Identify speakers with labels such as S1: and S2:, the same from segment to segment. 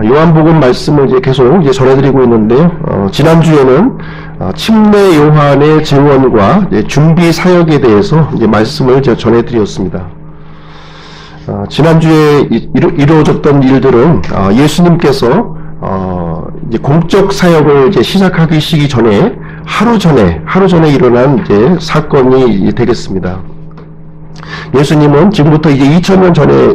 S1: 요한복음 말씀을 이제 계속 이제 전해드리고 있는데요. 지난주에는 침례 요한의 증언과 준비 사역에 대해서 이제 말씀을 전해드렸습니다. 지난주에 이루어졌던 일들은 예수님께서 이제 공적 사역을 이제 시작하기 전에 하루 전에 일어난 이제 사건이 되겠습니다. 예수님은 지금부터 이제 2000년 전에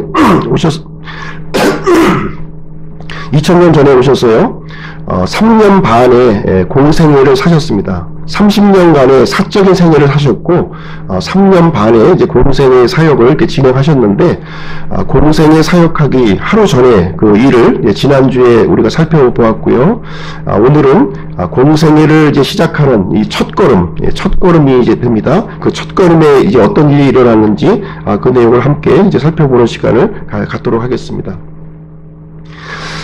S1: 2000년 전에 오셨어요. 3년 반의 공생애를 사셨습니다. 30년간의 사적인 생애를 사셨고 3년 반의 이제 공생애 사역을 이렇게 진행하셨는데 공생애 사역하기 하루 전에 그 일을 지난주에 우리가 살펴보았고요. 오늘은 공생애를 이제 시작하는 이 첫걸음이 이제 됩니다. 그 첫걸음에 이제 어떤 일이 일어났는지 그 내용을 함께 이제 살펴보는 시간을 갖도록 하겠습니다.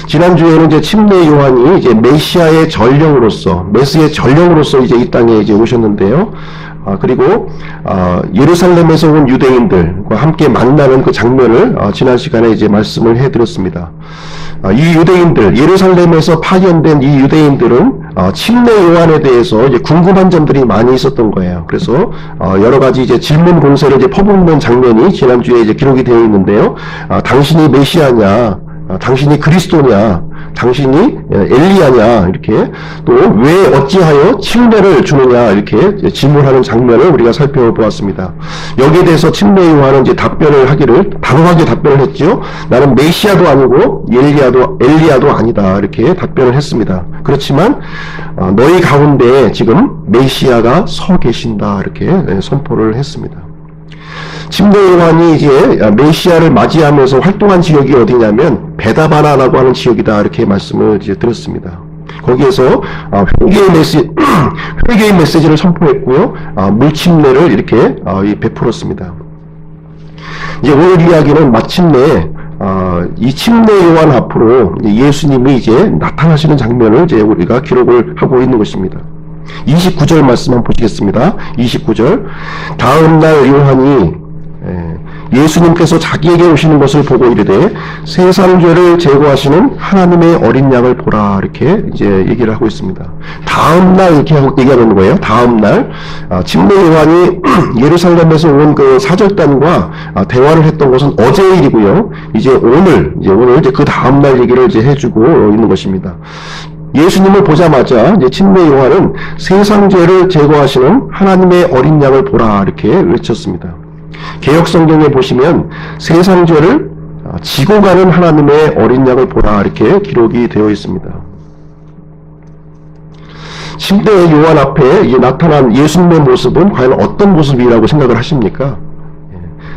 S1: 지난주에는 이제 침례 요한이 이제 메시의 전령으로서 이제 이 땅에 이제 오셨는데요. 그리고 예루살렘에서 온 유대인들과 함께 만나는 그 장면을 지난 시간에 이제 말씀을 해드렸습니다. 이 유대인들, 예루살렘에서 파견된 이 유대인들은 침례 요한에 대해서 이제 궁금한 점들이 많이 있었던 거예요. 그래서 여러 가지 이제 질문 공세를 이제 퍼붓는 장면이 지난주에 이제 기록이 되어 있는데요. 당신이 메시아냐? 당신이 그리스도냐, 당신이 엘리야냐, 이렇게 또 왜 어찌하여 침례를 주느냐 이렇게 질문하는 장면을 우리가 살펴보았습니다. 여기에 대해서 침례 요한은 이제 단호하게 답변을 했죠. 나는 메시아도 아니고 엘리야도 아니다 이렇게 답변을 했습니다. 그렇지만 너희 가운데 지금 메시아가 서 계신다 이렇게 선포를 했습니다. 침례 요한이 이제 메시아를 맞이하면서 활동한 지역이 어디냐면 베다바나라고 하는 지역이다 이렇게 말씀을 이제 드렸습니다. 거기에서 회개의 메시지를 선포했고요, 물침례를 이렇게 베풀었습니다. 이제 오늘 이야기는 마침내 이 침례 요한 앞으로 예수님이 이제 나타나시는 장면을 이제 우리가 기록을 하고 있는 것입니다. 29절 말씀 한번 보시겠습니다. 29절. 다음 날 요한이 예수님께서 자기에게 오시는 것을 보고 이르되 세상 죄를 제거하시는 하나님의 어린 양을 보라 이렇게 이제 얘기를 하고 있습니다. 다음 날 이렇게 얘기하는 거예요. 다음 날 침례 요한이 예루살렘에서 온 그 사절단과 대화를 했던 것은 어제의 일이고요. 이제 오늘 이제 그 다음 날 얘기를 이제 해주고 있는 것입니다. 예수님을 보자마자 이제 침례 요한은 세상 죄를 제거하시는 하나님의 어린 양을 보라 이렇게 외쳤습니다. 개역 성경에 보시면 세상 죄를 지고 가는 하나님의 어린 양을 보라 이렇게 기록이 되어 있습니다. 침례 요한 앞에 나타난 예수님의 모습은 과연 어떤 모습이라고 생각을 하십니까?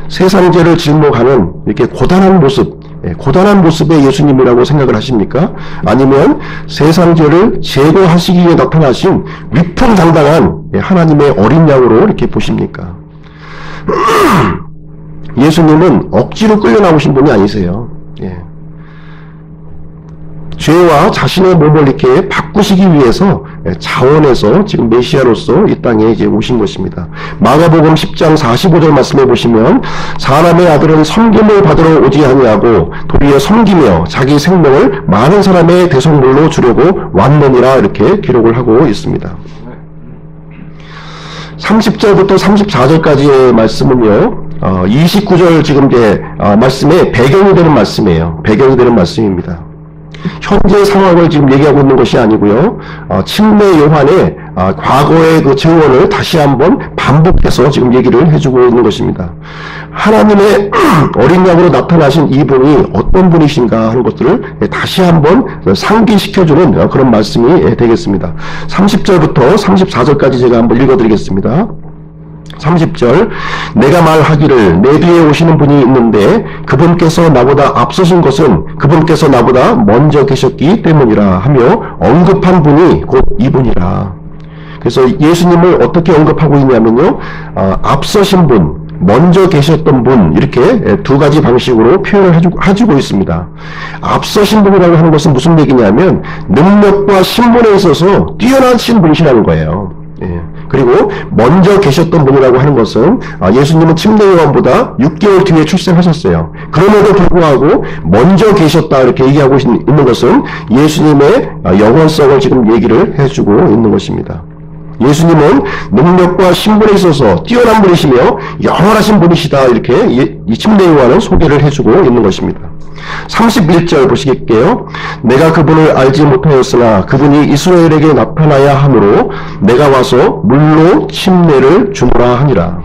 S1: 세상 죄를 짊어 가는 이렇게 고단한 모습의 예수님이라고 생각을 하십니까? 아니면 세상 죄를 제거하시기 위해 나타나신 위풍당당한 하나님의 어린 양으로 이렇게 보십니까? 예수님은 억지로 끌려 나오신 분이 아니세요. 죄와 자신의 몸을 이렇게 바꾸시기 위해서 자원해서 지금 메시아로서 이 땅에 이제 오신 것입니다. 마가복음 10장 45절 말씀해 보시면 사람의 아들은 섬김을 받으러 오지 아니하고 도리어 섬기며 자기 생명을 많은 사람의 대속물로 주려고 왔느니라 이렇게 기록을 하고 있습니다. 30절부터 34절까지의 말씀은요, 29절 지금 이제 말씀에 배경이 되는 말씀이에요. 배경이 되는 말씀입니다. 현재 상황을 지금 얘기하고 있는 것이 아니고요, 침례 요한의 과거의 그 증언을 다시 한번 반복해서 지금 얘기를 해주고 있는 것입니다. 하나님의 어린 양으로 나타나신 이분이 어떤 분이신가 하는 것들을 다시 한번 상기시켜주는 그런 말씀이 되겠습니다. 30절부터 34절까지 제가 한번 읽어드리겠습니다. 30절. 내가 말하기를 내 뒤에 오시는 분이 있는데 그분께서 나보다 앞서신 것은 그분께서 나보다 먼저 계셨기 때문이라 하며 언급한 분이 곧 이분이라. 그래서 예수님을 어떻게 언급하고 있냐면요, 앞서신 분, 먼저 계셨던 분, 이렇게 두 가지 방식으로 표현을 해주고 있습니다. 앞서신 분이라고 하는 것은 무슨 얘기냐면 능력과 신분에 있어서 뛰어나신 분이시라는 거예요. 그리고 먼저 계셨던 분이라고 하는 것은 예수님은 침례 요한보다 6개월 뒤에 출생하셨어요. 그럼에도 불구하고 먼저 계셨다 이렇게 얘기하고 있는 것은 예수님의 영원성을 지금 얘기를 해주고 있는 것입니다. 예수님은 능력과 신분에 있어서 뛰어난 분이시며 영원하신 분이시다 이렇게 이 침례 요한은 소개를 해주고 있는 것입니다. 31절 보시겠게요. 내가 그분을 알지 못하였으나 그분이 이스라엘에게 나타나야 하므로 내가 와서 물로 침례를 주노라 하니라.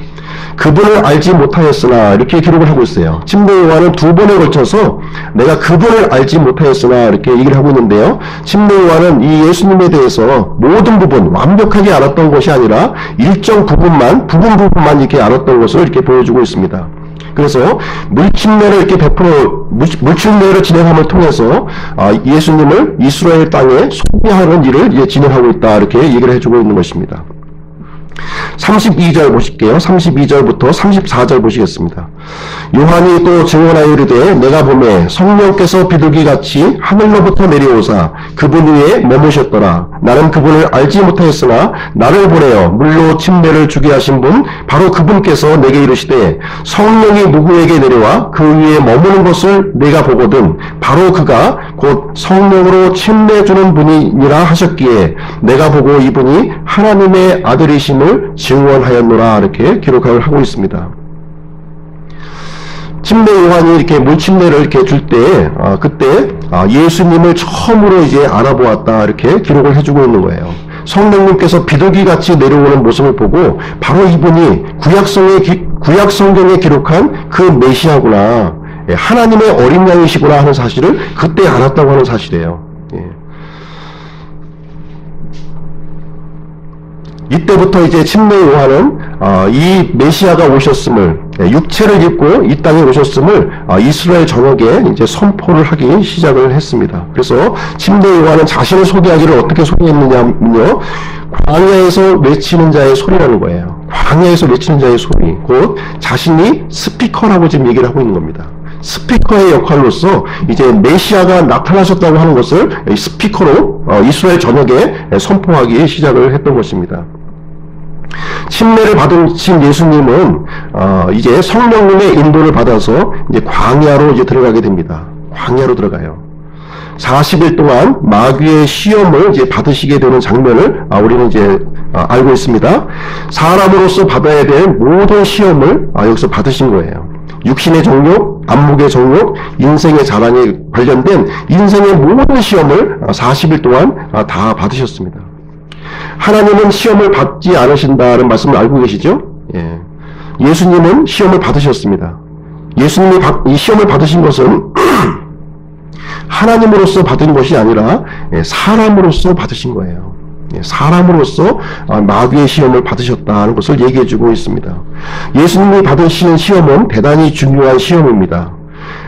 S1: 그분을 알지 못하였으나 이렇게 기록을 하고 있어요. 침례 요한은 두 번에 걸쳐서 내가 그분을 알지 못하였으나 이렇게 얘기를 하고 있는데요. 침례 요한은 이 예수님에 대해서 모든 부분 완벽하게 알았던 것이 아니라 일정 부분만 이렇게 알았던 것을 이렇게 보여주고 있습니다. 그래서 물침례를 이렇게 물침례를 진행함을 통해서 예수님을 이스라엘 땅에 소개하는 일을 진행하고 있다 이렇게 얘기를 해주고 있는 것입니다. 32절 보실게요. 32절부터 34절 보시겠습니다. 요한이 또 증언하여 이르되 내가 보매 성령께서 비둘기같이 하늘로부터 내려오사 그분 위에 머무셨더라. 나는 그분을 알지 못하였으나 나를 보내어 물로 침례를 주게 하신 분 바로 그분께서 내게 이르시되 성령이 누구에게 내려와 그 위에 머무는 것을 내가 보거든 바로 그가 곧 성령으로 침례 주는 분이니라 하셨기에 내가 보고 이분이 하나님의 아들이심을 증언하였노라 이렇게 기록을 하고 있습니다. 침례 요한이 이렇게 물침례를 이렇게 줄 때, 그때 예수님을 처음으로 이제 알아보았다 이렇게 기록을 해주고 있는 거예요. 성령님께서 비둘기 같이 내려오는 모습을 보고 바로 이분이 구약 성경에 기록한 그 메시아구나, 하나님의 어린 양이시구나 하는 사실을 그때 알았다고 하는 사실이에요. 이때부터 이제 침례 요한은 이 메시아가 오셨음을, 육체를 입고 이 땅에 오셨음을 이스라엘 전역에 이제 선포를 하기 시작을 했습니다. 그래서 침례 요한은 자신을 소개하기를 어떻게 소개했느냐면요, 광야에서 외치는 자의 소리라는 거예요. 광야에서 외치는 자의 소리, 곧 자신이 스피커라고 지금 얘기를 하고 있는 겁니다. 스피커의 역할로서 이제 메시아가 나타나셨다고 하는 것을 스피커로 이스라엘 전역에 선포하기 시작을 했던 것입니다. 침례를 받으신 예수님은 이제 성령님의 인도를 받아서 이제 광야로 이제 들어가게 됩니다. 광야로 들어가요. 40일 동안 마귀의 시험을 이제 받으시게 되는 장면을 우리는 이제 알고 있습니다. 사람으로서 받아야 될 모든 시험을 여기서 받으신 거예요. 육신의 정욕, 안목의 정욕, 인생의 자랑에 관련된 인생의 모든 시험을 40일 동안 다 받으셨습니다. 하나님은 시험을 받지 않으신다는 말씀을 알고 계시죠? 예. 예수님은 시험을 받으셨습니다. 예수님이 이 시험을 받으신 것은 하나님으로서 받은 것이 아니라 사람으로서 받으신 거예요. 사람으로서 마귀의 시험을 받으셨다는 것을 얘기해주고 있습니다. 예수님이 받으시는 시험은 대단히 중요한 시험입니다.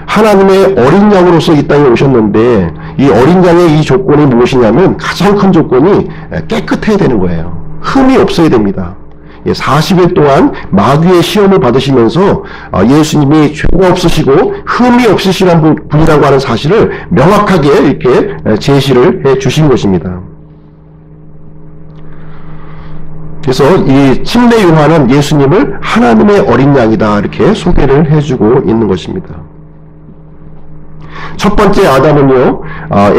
S1: 하나님의 어린 양으로서 이 땅에 오셨는데 이 어린 양의 이 조건이 무엇이냐면 가장 큰 조건이 깨끗해야 되는 거예요. 흠이 없어야 됩니다. 40일 동안 마귀의 시험을 받으시면서 예수님이 죄가 없으시고 흠이 없으시는 분이라고 하는 사실을 명확하게 이렇게 제시를 해 주신 것입니다. 그래서 이 침례 요한은 예수님을 하나님의 어린 양이다 이렇게 소개를 해주고 있는 것입니다. 첫 번째 아담은요,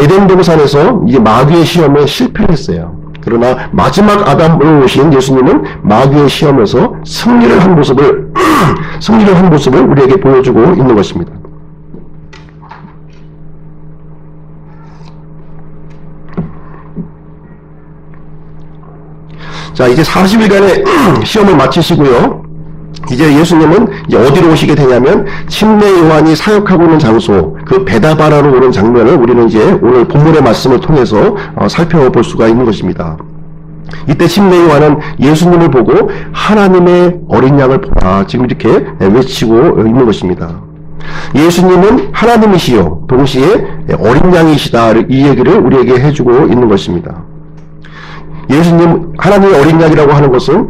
S1: 에덴 동산에서 이제 마귀의 시험에 실패를 했어요. 그러나 마지막 아담으로 오신 예수님은 마귀의 시험에서 승리를 한 모습을 우리에게 보여주고 있는 것입니다. 자, 이제 40일간의 시험을 마치시고요. 이제 예수님은 이제 어디로 오시게 되냐면 침례 요한이 사역하고 있는 장소, 그 베다바라로 오는 장면을 우리는 이제 오늘 본문의 말씀을 통해서 살펴볼 수가 있는 것입니다. 이때 침례 요한은 예수님을 보고 하나님의 어린 양을 보라 지금 이렇게 외치고 있는 것입니다. 예수님은 하나님이시요 동시에 어린 양이시다 이 얘기를 우리에게 해주고 있는 것입니다. 예수님 하나님의 어린 양이라고 하는 것은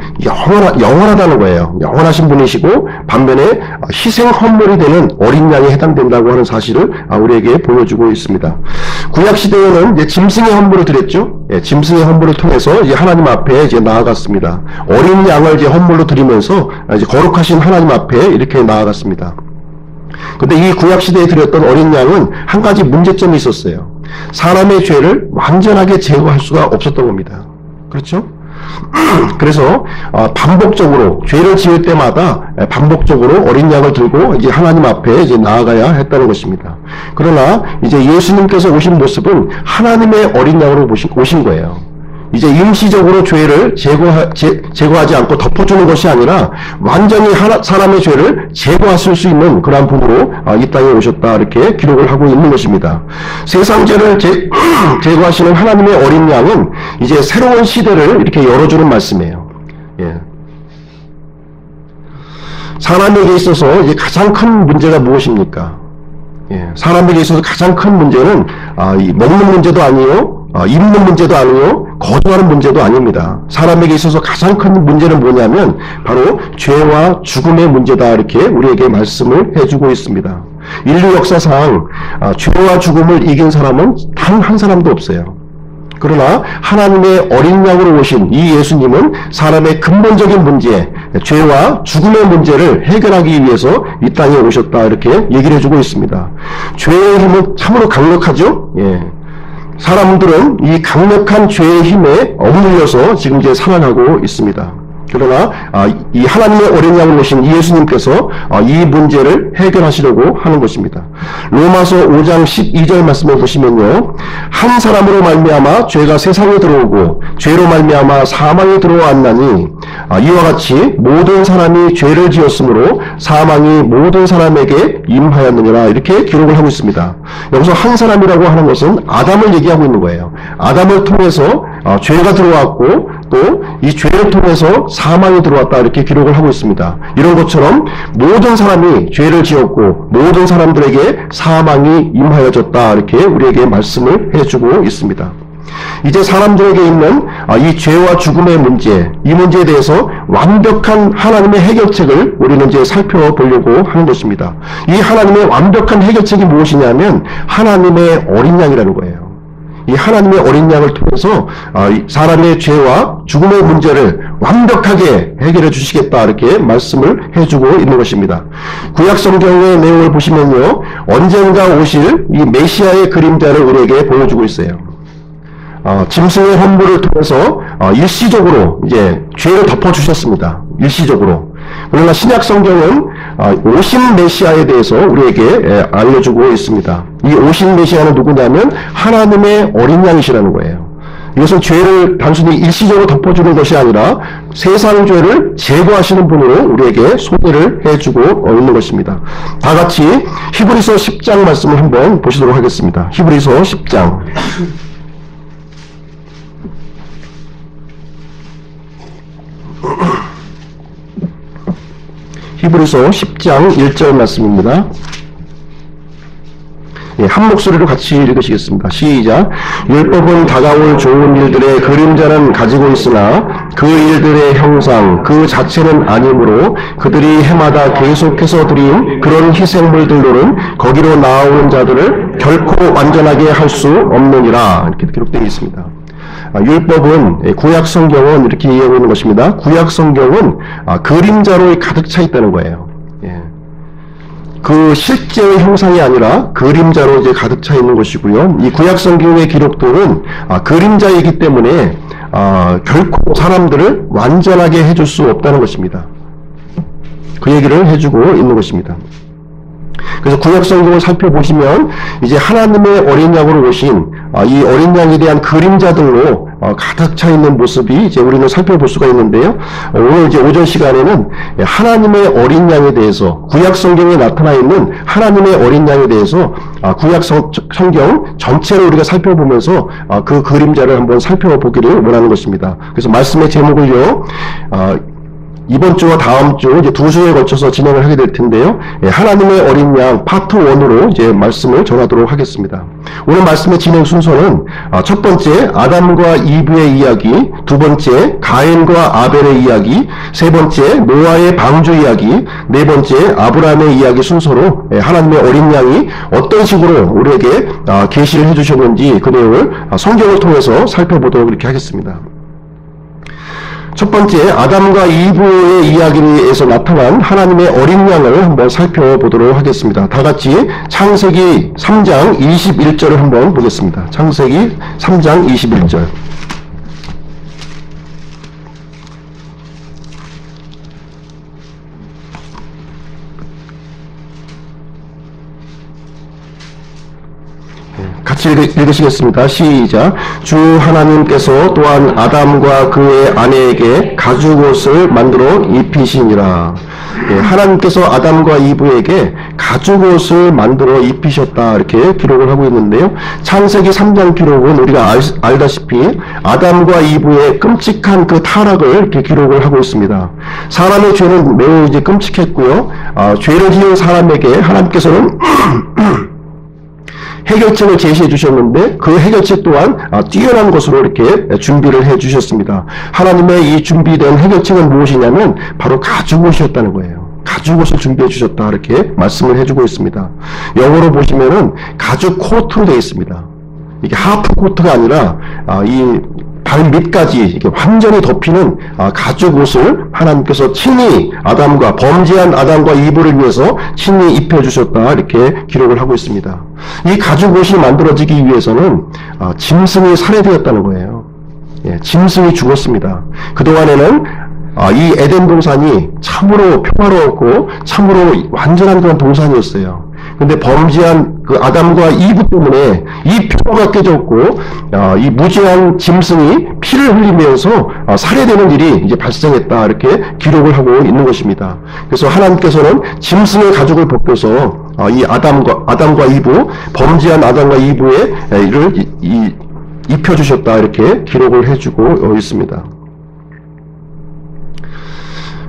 S1: 영원하다는 거예요. 영원하신 분이시고 반면에 희생 헌물이 되는 어린 양에 해당된다고 하는 사실을 우리에게 보여주고 있습니다. 구약 시대에는 이제 짐승의 헌물을 드렸죠. 짐승의 헌물을 통해서 이제 하나님 앞에 이제 나아갔습니다. 어린 양을 이제 헌물로 드리면서 이제 거룩하신 하나님 앞에 이렇게 나아갔습니다. 근데 이 구약시대에 드렸던 어린 양은 한 가지 문제점이 있었어요. 사람의 죄를 완전하게 제거할 수가 없었던 겁니다. 그렇죠? 그래서 반복적으로 죄를 지을 때마다 반복적으로 어린 양을 들고 이제 하나님 앞에 이제 나아가야 했다는 것입니다. 그러나 이제 예수님께서 오신 모습은 하나님의 어린 양으로 오신 거예요. 이제 임시적으로 죄를 제거하지 않고 덮어주는 것이 아니라 완전히 사람의 죄를 제거하실 수 있는 그러한 분으로 이 땅에 오셨다, 이렇게 기록을 하고 있는 것입니다. 세상 죄를 제거하시는 하나님의 어린 양은 이제 새로운 시대를 이렇게 열어주는 말씀이에요. 예. 사람에게 있어서 이제 가장 큰 문제가 무엇입니까? 예. 사람에게 있어서 가장 큰 문제는 먹는 문제도 아니요, 입는 문제도 아니요, 거듭하는 문제도 아닙니다. 사람에게 있어서 가장 큰 문제는 뭐냐면 바로 죄와 죽음의 문제다, 이렇게 우리에게 말씀을 해주고 있습니다. 인류 역사상 죄와 죽음을 이긴 사람은 단 한 사람도 없어요. 그러나 하나님의 어린 양으로 오신 이 예수님은 사람의 근본적인 문제, 죄와 죽음의 문제를 해결하기 위해서 이 땅에 오셨다, 이렇게 얘기를 해주고 있습니다. 죄의 힘은 참으로 강력하죠. 예. 사람들은 이 강력한 죄의 힘에 억눌려서 지금 이제 살아가고 있습니다. 그러나 이 하나님의 어린 양으로 오신 이 예수님께서 이 문제를 해결하시려고 하는 것입니다. 로마서 5장 12절 말씀을 보시면요, 한 사람으로 말미암아 죄가 세상에 들어오고 죄로 말미암아 사망이 들어왔나니 이와 같이 모든 사람이 죄를 지었으므로 사망이 모든 사람에게 임하였느니라, 이렇게 기록을 하고 있습니다. 여기서 한 사람이라고 하는 것은 아담을 얘기하고 있는 거예요. 아담을 통해서 죄가 들어왔고 또 이 죄를 통해서 사망이 들어왔다, 이렇게 기록을 하고 있습니다. 이런 것처럼 모든 사람이 죄를 지었고 모든 사람들에게 사망이 임하여졌다, 이렇게 우리에게 말씀을 해주고 있습니다. 이제 사람들에게 있는 이 죄와 죽음의 문제, 이 문제에 대해서 완벽한 하나님의 해결책을 우리는 이제 살펴보려고 하는 것입니다. 이 하나님의 완벽한 해결책이 무엇이냐면 하나님의 어린 양이라는 거예요. 이 하나님의 어린 양을 통해서 사람의 죄와 죽음의 문제를 완벽하게 해결해 주시겠다, 이렇게 말씀을 해주고 있는 것입니다. 구약 성경의 내용을 보시면요, 언젠가 오실 이 메시아의 그림자를 우리에게 보여주고 있어요. 짐승의 헌물을 통해서 일시적으로 이제 죄를 덮어주셨습니다. 일시적으로. 그러나 신약 성경은 오신 메시아에 대해서 우리에게 알려주고 있습니다. 이 오신 메시아는 누구냐면 하나님의 어린 양이시라는 거예요. 이것은 죄를 단순히 일시적으로 덮어주는 것이 아니라 세상 죄를 제거하시는 분으로 우리에게 소개를 해주고 있는 것입니다. 다 같이 히브리서 10장 말씀을 한번 보시도록 하겠습니다. 히브리서 10장. 히브리서 10장 1절 말씀입니다. 예, 한 목소리로 같이 읽으시겠습니다. 시작. 율법은 다가올 좋은 일들의 그림자는 가지고 있으나 그 일들의 형상 그 자체는 아니므로 그들이 해마다 계속해서 드린 그런 희생물들로는 거기로 나아오는 자들을 결코 완전하게 할 수 없느니라, 이렇게 기록되어 있습니다. 율법은, 구약 성경은 이렇게 이해하고 있는 것입니다. 구약 성경은 그림자로 가득 차 있다는 거예요. 예. 그 실제의 형상이 아니라 그림자로 이제 가득 차 있는 것이고요. 이 구약 성경의 기록들은 그림자이기 때문에 결코 사람들을 완전하게 해줄 수 없다는 것입니다. 그 얘기를 해주고 있는 것입니다. 그래서 구약 성경을 살펴보시면 이제 하나님의 어린 양으로 오신 이 어린 양에 대한 그림자들로 가득 차 있는 모습이 이제 우리는 살펴볼 수가 있는데요. 오늘 이제 오전 시간에는 하나님의 어린 양에 대해서, 구약 성경에 나타나 있는 하나님의 어린 양에 대해서 구약 성경 전체를 우리가 살펴보면서 그 그림자를 한번 살펴보기를 원하는 것입니다. 그래서 말씀의 제목을요, 이번 주와 다음 주 이제 두 주에 걸쳐서 진행을 하게 될 텐데요. 하나님의 어린 양 파트 1으로 이제 말씀을 전하도록 하겠습니다. 오늘 말씀의 진행 순서는 첫 번째 아담과 이브의 이야기, 두 번째 가인과 아벨의 이야기, 세 번째 노아의 방주 이야기, 네 번째 아브라함의 이야기 순서로 하나님의 어린 양이 어떤 식으로 우리에게 계시를 해주셨는지 그 내용을 성경을 통해서 살펴보도록 이렇게 하겠습니다. 첫 번째, 아담과 이브의 이야기에서 나타난 하나님의 어린 양을 한번 살펴보도록 하겠습니다. 다 같이 창세기 3장 21절을 한번 보겠습니다. 창세기 3장 21절. 같이 읽으시겠습니다. 시작. 주 하나님께서 또한 아담과 그의 아내에게 가죽옷을 만들어 입히시니라. 하나님께서 아담과 이브에게 가죽옷을 만들어 입히셨다, 이렇게 기록을 하고 있는데요. 창세기 3장 기록은 우리가 알다시피 아담과 이브의 끔찍한 그 타락을 이렇게 기록을 하고 있습니다. 사람의 죄는 매우 이제 끔찍했고요. 죄를 지은 사람에게 하나님께서는 해결책을 제시해 주셨는데 그 해결책 또한 뛰어난 것으로 이렇게 준비를 해 주셨습니다. 하나님의 이 준비된 해결책은 무엇이냐면 바로 가죽옷이었다는 거예요. 가죽옷을 준비해 주셨다, 이렇게 말씀을 해주고 있습니다. 영어로 보시면은 가죽 코트로 되어 있습니다. 이게 하프 코트가 아니라 이 발 밑까지 이렇게 완전히 덮이는 가죽 옷을 하나님께서 친히 범죄한 아담과 이브를 위해서 친히 입혀주셨다, 이렇게 기록을 하고 있습니다. 이 가죽 옷이 만들어지기 위해서는 짐승이 살해되었다는 거예요. 예, 짐승이 죽었습니다. 그동안에는 이 에덴 동산이 참으로 평화로웠고 참으로 완전한 그런 동산이었어요. 근데 범죄한 그 아담과 이브 때문에 이 평화가 깨졌고 이 무죄한 짐승이 피를 흘리면서 살해되는 일이 이제 발생했다, 이렇게 기록을 하고 있는 것입니다. 그래서 하나님께서는 짐승의 가죽을 벗겨서 이 아담과 이브, 범죄한 아담과 이브의 이를 입혀주셨다, 이렇게 기록을 해주고 있습니다.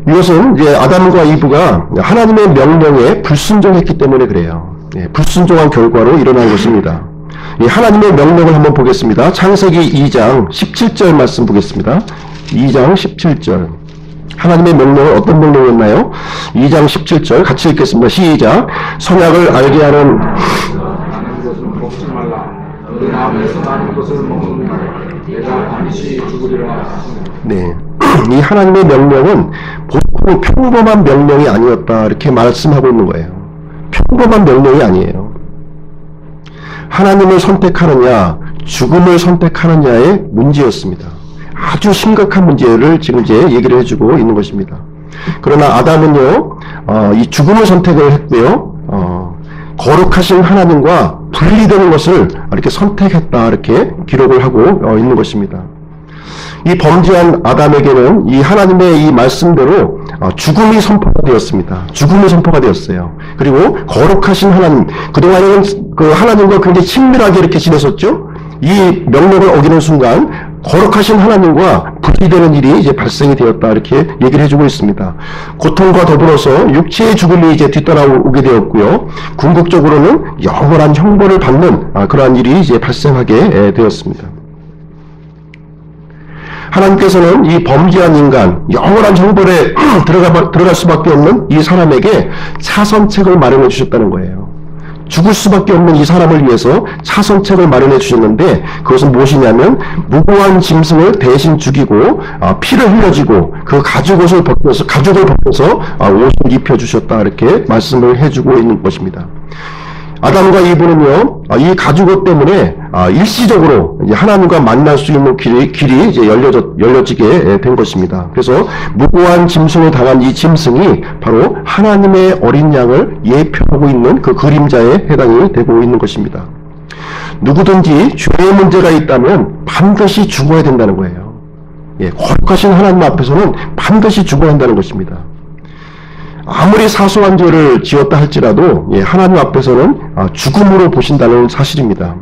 S1: 이것은 이제 아담과 이브가 하나님의 명령에 불순종했기 때문에 그래요. 예, 불순종한 결과로 일어난 것입니다. 예, 하나님의 명령을 한번 보겠습니다. 창세기 2장 17절 말씀 보겠습니다. 2장 17절. 하나님의 명령은 어떤 명령이었나요? 2장 17절 같이 읽겠습니다. 시작. 선악을 알게 하는
S2: 먹지 말라. 그 마음에서 나는 것을 먹는 날 내가 반드시 죽으리라 하시네.
S1: 네. 이 하나님의 명령은 보통 평범한 명령이 아니었다, 이렇게 말씀하고 있는 거예요. 평범한 명령이 아니에요. 하나님을 선택하느냐, 죽음을 선택하느냐의 문제였습니다. 아주 심각한 문제를 지금 이제 얘기를 해주고 있는 것입니다. 그러나 아담은요, 이 죽음을 선택을 했고요, 거룩하신 하나님과 분리되는 것을 이렇게 선택했다, 이렇게 기록을 하고 있는 것입니다. 이 범죄한 아담에게는 이 하나님의 이 말씀대로 죽음이 선포가 되었습니다. 죽음이 선포가 되었어요. 그리고 거룩하신 하나님, 그동안에는 그 하나님과 굉장히 친밀하게 이렇게 지냈었죠. 이 명령을 어기는 순간 거룩하신 하나님과 분리되는 일이 이제 발생이 되었다, 이렇게 얘기를 해주고 있습니다. 고통과 더불어서 육체의 죽음이 이제 뒤따라오게 되었고요. 궁극적으로는 영원한 형벌을 받는 그러한 일이 이제 발생하게 되었습니다. 하나님께서는 이 범죄한 인간, 영원한 형벌에 들어갈 수밖에 없는 이 사람에게 차선책을 마련해 주셨다는 거예요. 죽을 수밖에 없는 이 사람을 위해서 차선책을 마련해 주셨는데 그것은 무엇이냐면 무고한 짐승을 대신 죽이고 피를 흘려주고 그 가죽을 벗겨서 옷을 입혀 주셨다, 이렇게 말씀을 해주고 있는 것입니다. 아담과 이브는요, 이 가죽옷 때문에 일시적으로 하나님과 만날 수 있는 길이 이제 열려지게 된 것입니다. 그래서 무고한 짐승을 당한 이 짐승이 바로 하나님의 어린 양을 예표하고 있는 그 그림자에 해당이 되고 있는 것입니다. 누구든지 죄의 문제가 있다면 반드시 죽어야 된다는 거예요. 예, 거룩하신 하나님 앞에서는 반드시 죽어야 한다는 것입니다. 아무리 사소한 죄를 지었다 할지라도 하나님 앞에서는 죽음으로 보신다는 사실입니다.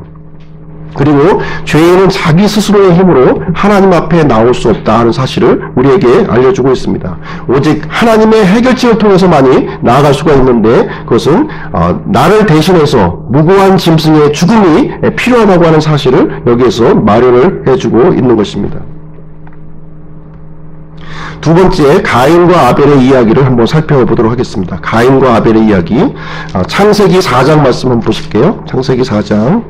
S1: 그리고 죄인은 자기 스스로의 힘으로 하나님 앞에 나올 수 없다 하는 사실을 우리에게 알려주고 있습니다. 오직 하나님의 해결책을 통해서만이 나아갈 수가 있는데 그것은 나를 대신해서 무고한 짐승의 죽음이 필요하다고 하는 사실을 여기에서 마련을 해주고 있는 것입니다. 두 번째, 가인과 아벨의 이야기를 한번 살펴보도록 하겠습니다. 가인과 아벨의 이야기, 창세기 4장 말씀 한번 보실게요. 창세기 4장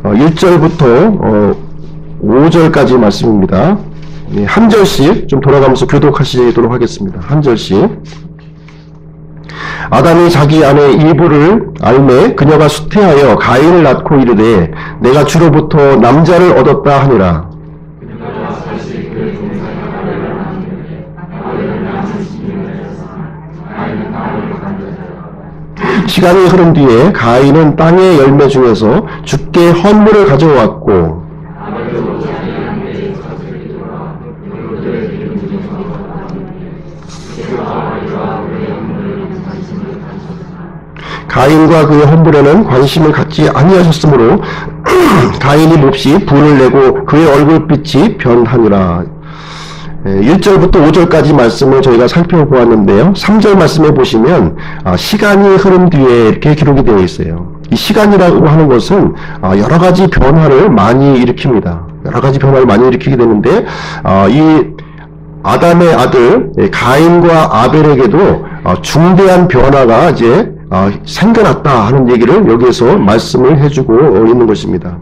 S1: 1절부터 5절까지 말씀입니다. 예, 한 절씩 좀 돌아가면서 교독하시도록 하겠습니다. 한 절씩. 아담이 자기 아내 이브를 알매 그녀가 수태하여 가인을 낳고 이르되 내가 주로부터 남자를 얻었다 하니라. 시간이 흐른 뒤에 가인은 땅의 열매 중에서 주께 헌물을 가져왔고 가인과 그의 헌물에는 관심을 갖지 아니하셨으므로 가인이 몹시 불을 내고 그의 얼굴빛이 변하니라. 1절부터 5절까지 말씀을 저희가 살펴보았는데요. 3절 말씀에 보시면 시간이 흐른 뒤에 이렇게 기록이 되어 있어요. 이 시간이라고 하는 것은 여러 가지 변화를 많이 일으킵니다. 여러 가지 변화를 많이 일으키게 되는데 이 아담의 아들 가인과 아벨에게도 중대한 변화가 이제 생겨났다 하는 얘기를 여기에서 말씀을 해주고 있는 것입니다.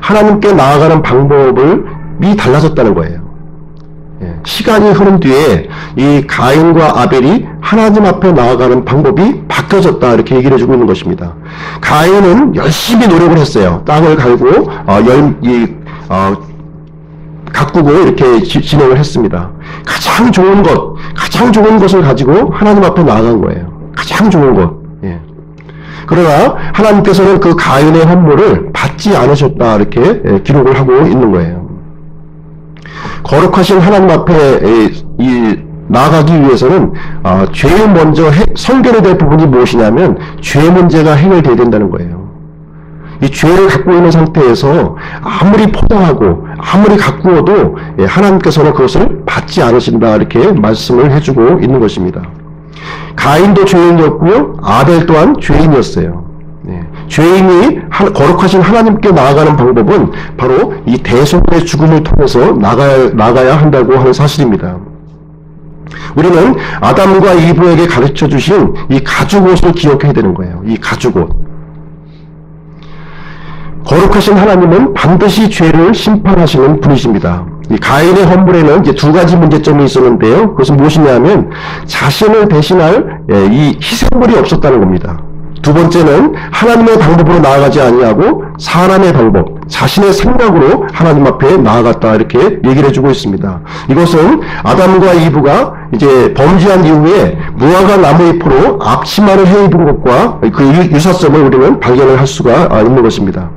S1: 하나님께 나아가는 방법이 달라졌다는 거예요. 시간이 흐른 뒤에 이 가인과 아벨이 하나님 앞에 나아가는 방법이 바뀌어졌다 이렇게 얘기를 해주고 있는 것입니다. 가인은 열심히 노력을 했어요. 땅을 갈고 가꾸고 이렇게 진행을 했습니다. 가장 좋은 것을 가지고 하나님 앞에 나아간 거예요. 가장 좋은 것. 예. 그러나 하나님께서는 그 가인의 헌물을 받지 않으셨다 이렇게 기록을 하고 있는 거예요. 거룩하신 하나님 앞에 나아가기 위해서는 죄의 먼저 선결해야 될 부분이 무엇이냐면 죄 문제가 해결돼야 된다는 거예요. 이 죄를 갖고 있는 상태에서 아무리 포장하고 아무리 가꾸어도 하나님께서는 그것을 받지 않으신다 이렇게 말씀을 해주고 있는 것입니다. 가인도 죄인이었고요. 아벨 또한 죄인이었어요. 죄인이 거룩하신 하나님께 나아가는 방법은 바로 이 대속의 죽음을 통해서 나가야 한다고 하는 사실입니다. 우리는 아담과 이브에게 가르쳐 주신 이 가죽옷을 기억해야 되는 거예요. 이 가죽옷. 거룩하신 하나님은 반드시 죄를 심판하시는 분이십니다. 이 가인의 헌물에는 이제 두 가지 문제점이 있었는데요. 그것은 무엇이냐면 자신을 대신할 이 희생물이 없었다는 겁니다. 두 번째는 하나님의 방법으로 나아가지 아니하고 사람의 방법, 자신의 생각으로 하나님 앞에 나아갔다 이렇게 얘기를 해주고 있습니다. 이것은 아담과 이브가 이제 범죄한 이후에 무화과 나무의 포로 앞치마를 해 입은 것과 그 유사점을 우리는 발견을 할 수가 있는 것입니다.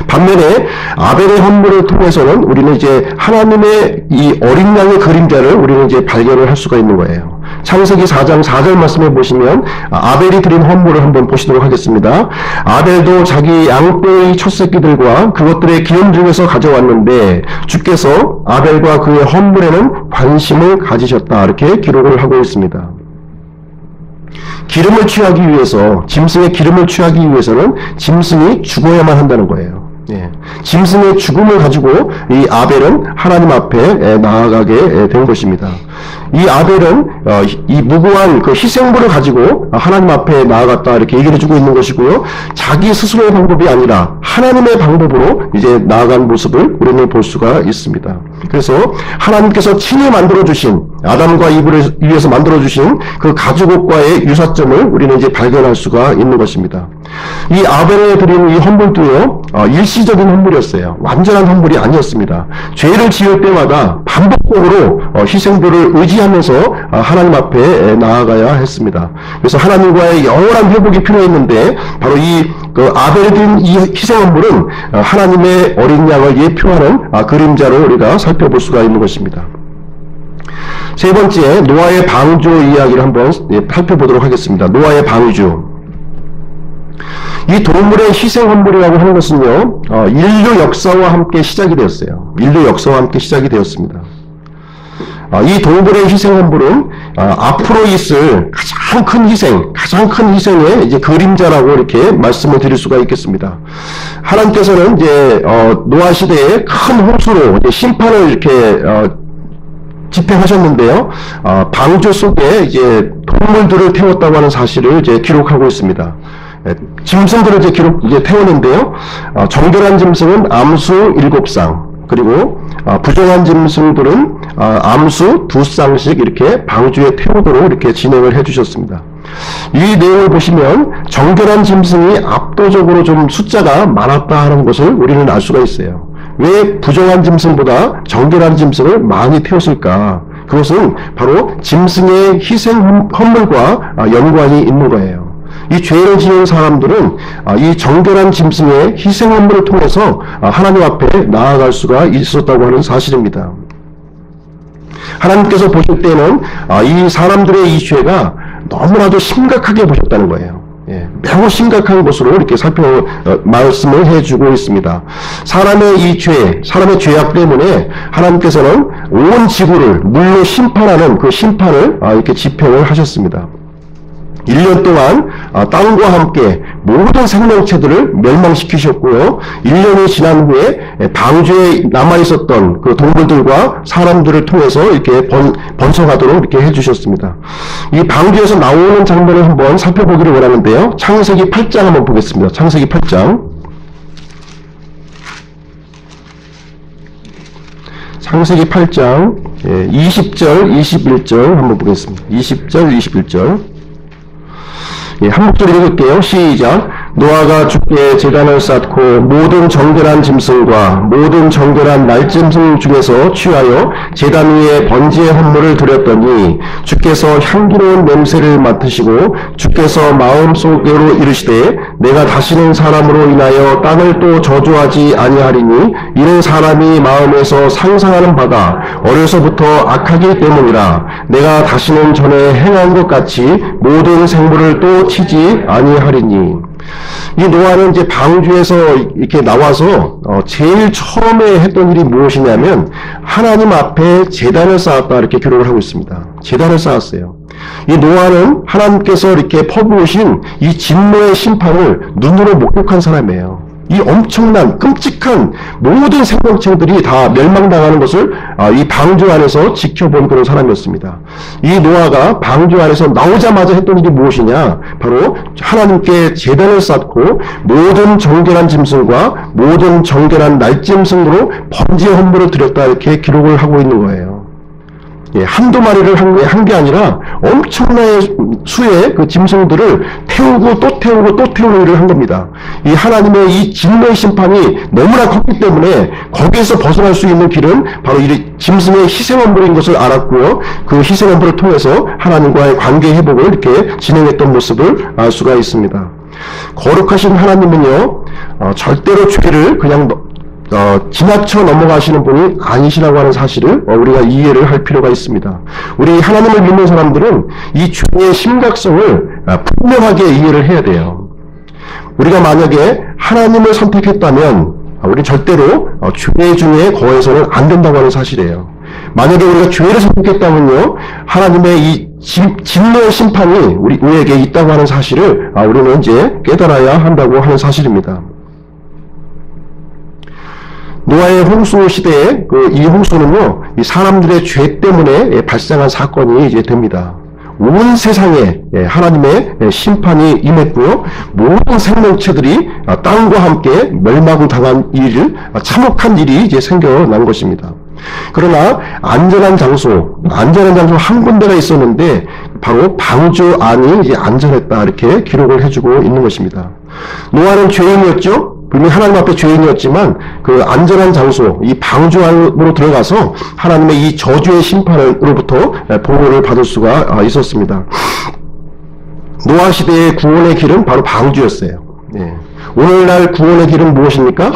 S1: 반면에 아벨의 헌물을 통해서는 우리는 이제 하나님의 이 어린 양의 그림자를 우리는 이제 발견을 할 수가 있는 거예요. 창세기 4장 4절 말씀에 보시면 아벨이 드린 헌물을 한번 보시도록 하겠습니다. 아벨도 자기 양떼의 첫 새끼들과 그것들의 기름 중에서 가져왔는데 주께서 아벨과 그의 헌물에는 관심을 가지셨다 이렇게 기록을 하고 있습니다. 기름을 취하기 위해서, 짐승의 기름을 취하기 위해서는 짐승이 죽어야만 한다는 거예요. 짐승의 죽음을 가지고 이 아벨은 하나님 앞에 나아가게 된 것입니다. 이 아벨은 이 무고한 그 희생물을 가지고 하나님 앞에 나아갔다 이렇게 얘기를 해주고 있는 것이고요. 자기 스스로의 방법이 아니라 하나님의 방법으로 이제 나아간 모습을 우리는 볼 수가 있습니다. 그래서 하나님께서 친히 만들어주신 아담과 이브를 위해서 만들어주신 그 가죽옷과의 유사점을 우리는 이제 발견할 수가 있는 것입니다. 이 아벨에 드린 이 헌물도요, 일시적인 헌물이었어요. 완전한 헌물이 아니었습니다. 죄를 지을 때마다 반복적으로 희생들을 의지하면서 하나님 앞에 나아가야 했습니다. 그래서 하나님과의 영원한 회복이 필요했는데 바로 그 아벨에 드린 이 희생 헌물은 하나님의 어린 양을 예표하는 그림자로 우리가 살펴볼 수가 있는 것입니다. 세 번째, 노아의 방주 이야기를 한번 살펴보도록 하겠습니다. 노아의 방주. 이 동물의 희생 헌물이라고 하는 것은요, 인류 역사와 함께 시작이 되었어요. 인류 역사와 함께 시작이 되었습니다. 이 동물의 희생 헌물은 앞으로 있을 가장 큰 희생의 이제 그림자라고 이렇게 말씀을 드릴 수가 있겠습니다. 하나님께서는 이제 노아 시대에 큰 홍수로 이제 심판을 이렇게 집행하셨는데요. 방주 속에 이제 동물들을 태웠다고 하는 사실을 이제 기록하고 있습니다. 짐승들을 이제 태우는데요. 정결한 짐승은 암수 7쌍, 그리고 부정한 짐승들은 암수 2쌍씩 이렇게 방주에 태우도록 이렇게 진행을 해주셨습니다. 이 내용을 보시면 정결한 짐승이 압도적으로 좀 숫자가 많았다 하는 것을 우리는 알 수가 있어요. 왜 부정한 짐승보다 정결한 짐승을 많이 태웠을까? 그것은 바로 짐승의 희생 헌물과 연관이 있는 거예요. 이 죄를 지은 사람들은 이 정결한 짐승의 희생 헌물을 통해서 하나님 앞에 나아갈 수가 있었다고 하는 사실입니다. 하나님께서 보실 때는 이 사람들의 이 죄가 너무나도 심각하게 보셨다는 거예요. 매우 심각한 것으로 이렇게 말씀을 해주고 있습니다. 사람의 이 죄, 사람의 죄악 때문에 하나님께서는 온 지구를 물로 심판하는 그 심판을 이렇게 집행을 하셨습니다. 1년 동안 땅과 함께 모든 생명체들을 멸망시키셨고요. 1년이 지난 후에 방주에 남아있었던 그 동물들과 사람들을 통해서 이렇게 번성하도록 이렇게 해주셨습니다. 이 방주에서 나오는 장면을 한번 살펴보기를 원하는데요. 창세기 8장 한번 보겠습니다. 창세기 8장. 창세기 8장 20절, 21절 한번 보겠습니다. 20절, 21절. 한 목소리 읽을게요. 시작. 노아가 주께 제단을 쌓고 모든 정결한 짐승과 모든 정결한 날짐승 중에서 취하여 제단 위에 번제의 헌물을 드렸더니 주께서 향기로운 냄새를 맡으시고 주께서 마음속으로 이르시되 내가 다시는 사람으로 인하여 땅을 또 저주하지 아니하리니 이는 사람이 마음에서 상상하는 바가 어려서부터 악하기 때문이라. 내가 다시는 전에 행한 것 같이 모든 생물을 또 치지 아니하리니. 이 노아는 이제 방주에서 이렇게 나와서 제일 처음에 했던 일이 무엇이냐면 하나님 앞에 제단을 쌓았다 이렇게 기록을 하고 있습니다. 제단을 쌓았어요. 이 노아는 하나님께서 이렇게 퍼부으신 이 진노의 심판을 눈으로 목격한 사람이에요. 이 엄청난 끔찍한 모든 생명체들이 다 멸망당하는 것을 이 방주 안에서 지켜본 그런 사람이었습니다. 이 노아가 방주 안에서 나오자마자 했던 일이 무엇이냐? 바로 하나님께 제단을 쌓고 모든 정결한 짐승과 모든 정결한 날짐승으로 번제 헌물을 드렸다 이렇게 기록을 하고 있는 거예요. 한두 마리를 한 게 아니라 엄청난 수의 그 짐승들을 태우고 또 태우고 또 태우는 일을 한 겁니다. 이 하나님의 이 진노의 심판이 너무나 컸기 때문에 거기에서 벗어날 수 있는 길은 바로 이 짐승의 희생헌물인 것을 알았고요. 그 희생헌물을 통해서 하나님과의 관계 회복을 이렇게 진행했던 모습을 알 수가 있습니다. 거룩하신 하나님은요, 절대로 죄를 그냥 지나쳐 넘어가시는 분이 아니시라고 하는 사실을 우리가 이해를 할 필요가 있습니다. 우리 하나님을 믿는 사람들은 이 죄의 심각성을 분명하게 이해를 해야 돼요. 우리가 만약에 하나님을 선택했다면 우리 절대로 죄 중에 거해서는 안 된다고 하는 사실이에요. 만약에 우리가 죄를 선택했다면요, 하나님의 이 진노의 심판이 우리에게 있다고 하는 사실을 우리는 이제 깨달아야 한다고 하는 사실입니다. 노아의 홍수 시대에 이 홍수는요, 이 사람들의 죄 때문에 발생한 사건이 이제 됩니다. 온 세상에 하나님의 심판이 임했고요, 모든 생명체들이 땅과 함께 멸망당한 참혹한 일이 이제 생겨난 것입니다. 그러나 안전한 장소 한 군데가 있었는데 바로 방주 안이 이제 안전했다 이렇게 기록을 해주고 있는 것입니다. 노아는 죄인이었죠. 분명히 하나님 앞에 죄인이었지만 그 안전한 장소, 이 방주 안으로 들어가서 하나님의 이 저주의 심판으로부터 보호를 받을 수가 있었습니다. 노아 시대의 구원의 길은 바로 방주였어요. 오늘날 구원의 길은 무엇입니까?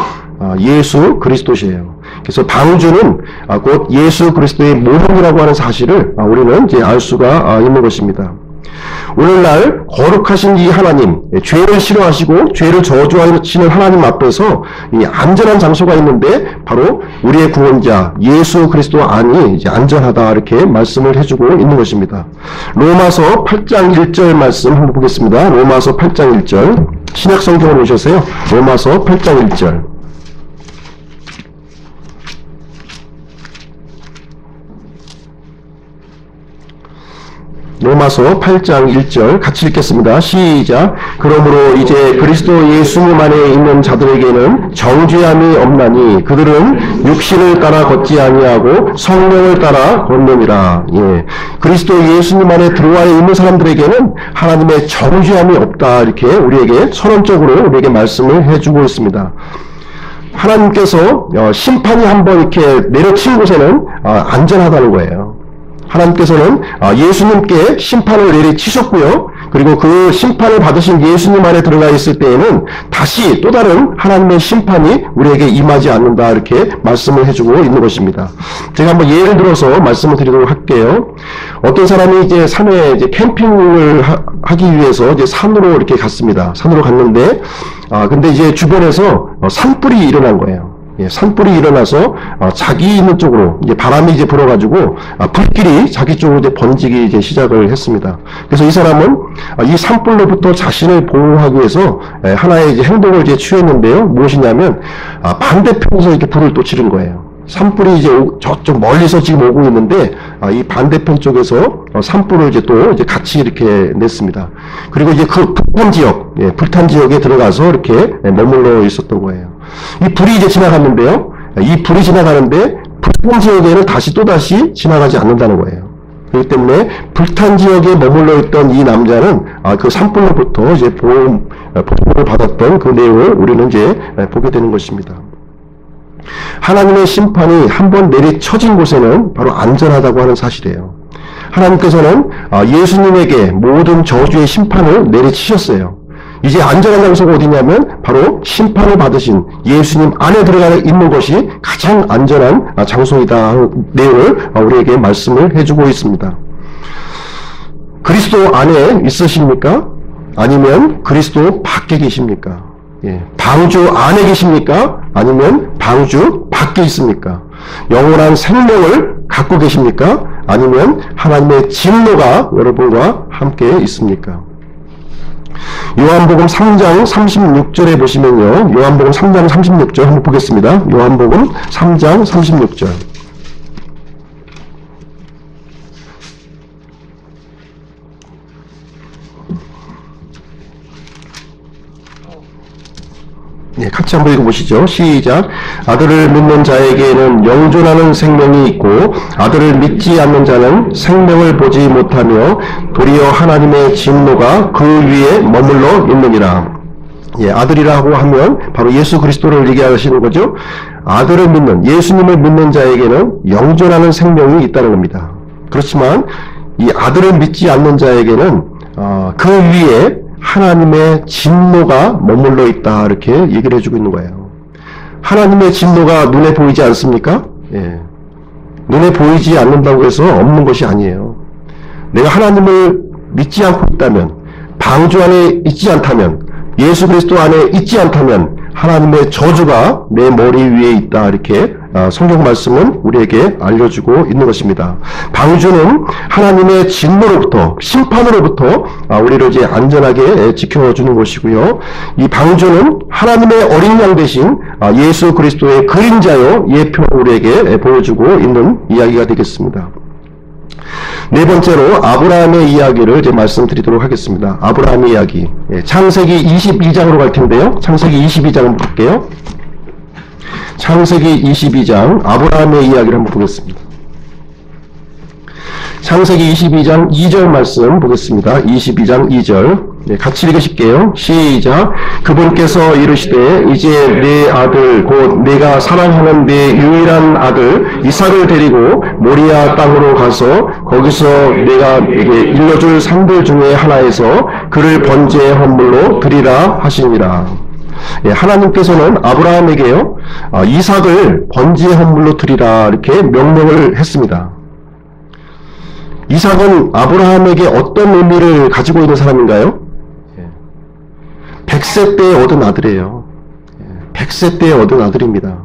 S1: 예수 그리스도시에요. 그래서 방주는 곧 예수 그리스도의 모형이라고 하는 사실을 우리는 이제 알 수가 있는 것입니다. 오늘날 거룩하신 이 하나님, 죄를 싫어하시고 죄를 저주하시는 하나님 앞에서 이 안전한 장소가 있는데 바로 우리의 구원자 예수 그리스도 안이 이제 안전하다 이렇게 말씀을 해주고 있는 것입니다. 로마서 8장 1절 말씀 한번 보겠습니다. 로마서 8장 1절 신약 성경을 오셨어요. 로마서 8장 1절. 로마서 8장 1절 같이 읽겠습니다. 시작. 그러므로 이제 그리스도 예수님 안에 있는 자들에게는 정죄함이 없나니 그들은 육신을 따라 걷지 아니하고 성령을 따라 걷느니라. 예. 그리스도 예수님 안에 들어와 있는 사람들에게는 하나님의 정죄함이 없다. 이렇게 우리에게 선언적으로 우리에게 말씀을 해주고 있습니다. 하나님께서 심판이 한번 이렇게 내려친 곳에는 안전하다는 거예요. 하나님께서는 예수님께 심판을 내리치셨고요. 그리고 그 심판을 받으신 예수님 안에 들어가 있을 때에는 다시 또 다른 하나님의 심판이 우리에게 임하지 않는다. 이렇게 말씀을 해주고 있는 것입니다. 제가 한번 예를 들어서 말씀을 드리도록 할게요. 어떤 사람이 이제 산에 이제 캠핑을 하기 위해서 이제 산으로 이렇게 갔습니다. 산으로 갔는데, 근데 이제 주변에서 산불이 일어난 거예요. 예, 산불이 일어나서 자기 있는 쪽으로 이제 바람이 이제 불어가지고 불길이 자기 쪽으로 이제 번지기 이제 시작을 했습니다. 그래서 이 사람은 이 산불로부터 자신을 보호하기 위해서 하나의 이제 행동을 이제 취했는데요. 무엇이냐면 반대편에서 이렇게 불을 또 지른 거예요. 산불이 이제 저쪽 멀리서 지금 오고 있는데 이 반대편 쪽에서 산불을 이제 또 이제 같이 이렇게 냈습니다. 그리고 이제 그 불탄 지역, 불탄 지역에 들어가서 이렇게 머물러 있었던 거예요. 이 불이 이제 지나갔는데요. 이 불이 지나가는데 불탄 지역에는 다시 또다시 지나가지 않는다는 거예요. 그렇기 때문에 불탄 지역에 머물러 있던 이 남자는 그 산불로부터 이제 보호를 받았던 그 내용을 우리는 이제 보게 되는 것입니다. 하나님의 심판이 한번 내리쳐진 곳에는 바로 안전하다고 하는 사실이에요. 하나님께서는 예수님에게 모든 저주의 심판을 내리치셨어요. 이제 안전한 장소가 어디냐면 바로 심판을 받으신 예수님 안에 들어가 있는 것이 가장 안전한 장소이다 하는 내용을 우리에게 말씀을 해주고 있습니다. 그리스도 안에 있으십니까? 아니면 그리스도 밖에 계십니까? 예, 방주 안에 계십니까? 아니면 방주 밖에 있습니까? 영원한 생명을 갖고 계십니까? 아니면 하나님의 진노가 여러분과 함께 있습니까? 요한복음 3장 36절에 보시면요. 요한복음 3장 36절 한번 보겠습니다. 요한복음 3장 36절. 네, 같이 한번 읽어보시죠. 시작. 아들을 믿는 자에게는 영존하는 생명이 있고 아들을 믿지 않는 자는 생명을 보지 못하며 도리어 하나님의 진노가 그 위에 머물러 있느니라. 예, 아들이라고 하면 바로 예수 그리스도를 얘기하시는 거죠. 아들을 믿는, 예수님을 믿는 자에게는 영존하는 생명이 있다는 겁니다. 그렇지만 이 아들을 믿지 않는 자에게는 그 위에 하나님의 진노가 머물러 있다 이렇게 얘기를 해주고 있는 거예요. 하나님의 진노가 눈에 보이지 않습니까? 예. 눈에 보이지 않는다고 해서 없는 것이 아니에요. 내가 하나님을 믿지 않고 있다면, 방주 안에 있지 않다면, 예수 그리스도 안에 있지 않다면 하나님의 저주가 내 머리 위에 있다 이렇게 성경 말씀은 우리에게 알려주고 있는 것입니다. 방주는 하나님의 진노로부터, 심판으로부터 우리를 이제 안전하게 지켜주는 것이고요. 이 방주는 하나님의 어린 양 대신 예수 그리스도의 그림자요 예표를 우리에게 보여주고 있는 이야기가 되겠습니다. 네 번째로 아브라함의 이야기를 이제 말씀드리도록 하겠습니다. 아브라함의 이야기. 창세기 22장으로 갈 텐데요. 창세기 22장 한번 볼게요. 창세기 22장 아브라함의 이야기를 한번 보겠습니다. 창세기 22장 2절 말씀 보겠습니다. 22장 2절. 네, 같이 읽으실게요. 시작. 그분께서 이르시되 이제 내 아들 곧 내가 사랑하는 내 유일한 아들 이삭을 데리고 모리아 땅으로 가서 거기서 내가 네게 일러줄 산들 중에 하나에서 그를 번제의 헌물로 드리라 하시니라. 예, 하나님께서는 아브라함에게요 이삭을 번제의 헌물로 드리라 이렇게 명령을 했습니다. 이삭은 아브라함에게 어떤 의미를 가지고 있는 사람인가요? 100세 때 얻은 아들이에요. 100세 때 얻은 아들입니다.